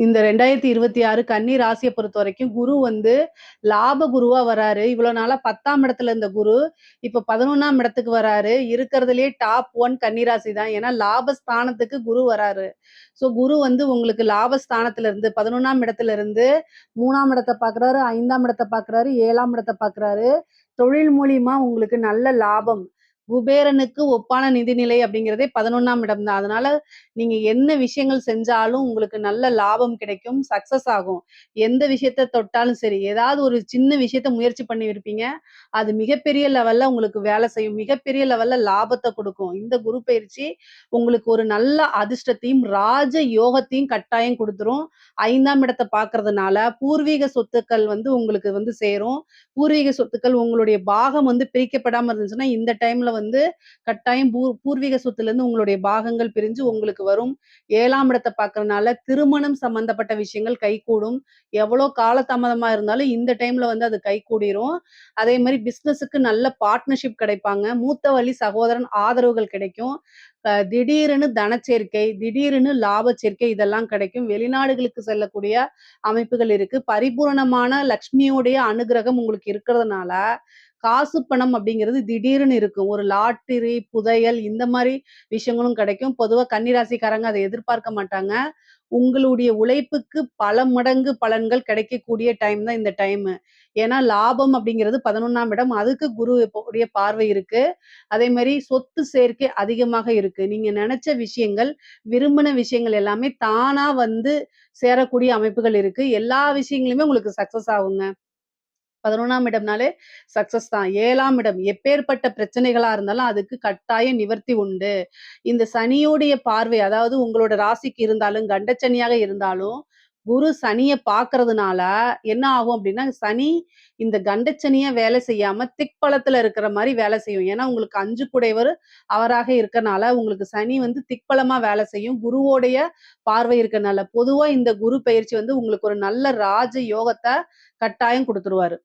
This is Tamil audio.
இந்த 2026 கன்னி ராசிய பொறுத்தவரைக்கும் குரு வந்து லாப குருவா வராரு. இவ்வளோ நாளா 10ஆம் இடத்துல இருந்த குரு, இப்ப 11ஆம் இடத்துக்கு வராரு. இருக்கிறதுலயே டாப் 1 கன்னி ராசி தான். ஏன்னா லாபஸ்தானத்துக்கு குரு வராரு. குரு வந்து உங்களுக்கு லாபஸ்தானத்துல இருந்து 11ஆம் இடத்துல இருந்து 3ஆம் இடத்த பார்க்குறாரு, 5ஆம் இடத்த பார்க்குறாரு, 7ஆம் இடத்த பார்க்குறாரு. தொழில் மூலியமா உங்களுக்கு நல்ல லாபம். குபேரனுக்கு ஒப்பான நிதிநிலை அப்படிங்கிறதே 11ஆம் இடம் தான். அதனால நீங்க என்ன விஷயங்கள் செஞ்சாலும் உங்களுக்கு நல்ல லாபம் கிடைக்கும். சக்சஸ் ஆகும். எந்த விஷயத்த தொட்டாலும் சரி, ஏதாவது ஒரு சின்ன விஷயத்த முயற்சி பண்ணியிருப்பீங்க. அது மிகப்பெரிய லெவல்ல உங்களுக்கு வேலை செய்யும். மிகப்பெரிய லெவல்ல லாபத்த குடுக்கும். இந்த குரு பயிற்சி உங்களுக்கு ஒரு நல்ல அதிர்ஷ்டத்தையும், ராஜ யோகத்தையும் கட்டாயம் குடுத்துரும். 5ஆம் இடத்த பார்க்கறதுனால பூர்வீக சொத்துக்கள் வந்து உங்களுக்கு வந்து சேரும். பூர்வீக சொத்துக்கள் உங்களுடைய பாகம் வந்து பிரிக்கப்படாம இருந்துச்சுன்னா, இந்த டைம்ல வந்து கட்டாயம் பூர்வீக சொத்துலேருந்து உங்களுடைய பாகங்கள் பிரிஞ்சு உங்களுக்கு வரும். 7ஆம் இடத்த பார்க்கறனால திருமணம் சம்பந்தப்பட்ட விஷயங்கள் கைகூடும். எவ்வளோ காலதாமதமா இருந்தாலும் இந்த டைம்ல வந்து அது கைகூடிரும். அதே மாரி பிசினஸுக்கு நல்ல பார்ட்னர்ஷிப் கிடைப்பாங்க. மூத்த வழி சகோதரன் ஆதரவுகள் கிடைக்கும். திடீர்னு தனச்சேர்க்கை, திடீர்னு லாப சேர்க்கை இதெல்லாம் கிடைக்கும். வெளிநாடுகளுக்கு செல்லக்கூடிய அமைப்புகள் இருக்கு. பரிபூரணமான லக்ஷ்மியோடைய அனுகிரகம் உங்களுக்கு இருக்கிறதுனால, காசு பணம் அப்படிங்கிறது திடீர்னு இருக்கும். ஒரு லாட்டரி, புதையல் இந்த மாரி விஷயங்களும் கிடைக்கும். பொதுவா கன்னி ராசிக்காரங்க அத எதிர்பார்க்க மாட்டாங்க. உங்களுடைய உழைப்புக்கு பல மடங்கு பலன்கள் கிடைக்கக்கூடிய டைம் தான் இந்த டைமு. ஏன்னா லாபம் அப்படிங்கிறது 11ஆம் இடம். அதுக்கு குரு உடைய பார்வை இருக்கு. அதே மாரி சொத்து சேர்க்கை அதிகமாக இருக்கு. நீங்க நெனச்ச விஷயங்கள், விரும்பின விஷயங்கள் எல்லாமே தானா வந்து சேரக்கூடிய அமைப்புகள் இருக்கு. எல்லா விஷயங்களுமே உங்களுக்கு சக்சஸ் ஆகுங்க. 11ஆம் இடம்னாலே சக்சஸ் தான். 7ஆம் இடம் எப்பேர்ப்பட்ட பிரச்சனைகளா இருந்தாலும் அதுக்கு கட்டாயம் நிவர்த்தி உண்டு. இந்த சனியோடைய பார்வை, அதாவது உங்களோட ராசிக்கு இருந்தாலும், கண்டச்சனியாக இருந்தாலும், குரு சனிய பார்க்கறதுனால என்ன ஆகும் அப்டின்னா, சனி இந்த கண்டச்சனியா வேலை செய்யாம திக்பலத்துல இருக்கிற மாரி வேலை செய்யும். ஏன்னா, உங்களுக்கு 5 குடையவரு அவராக இருக்கனால, உங்களுக்கு சனி வந்து திக்பலமா வேலை செய்யும். குருவோடைய பார்வை இருக்கனால. பொதுவா இந்த குரு பெயர்ச்சி வந்து உங்களுக்கு ஒரு நல்ல ராஜ யோகத்த கட்டாயம் குடுத்துருவாரு.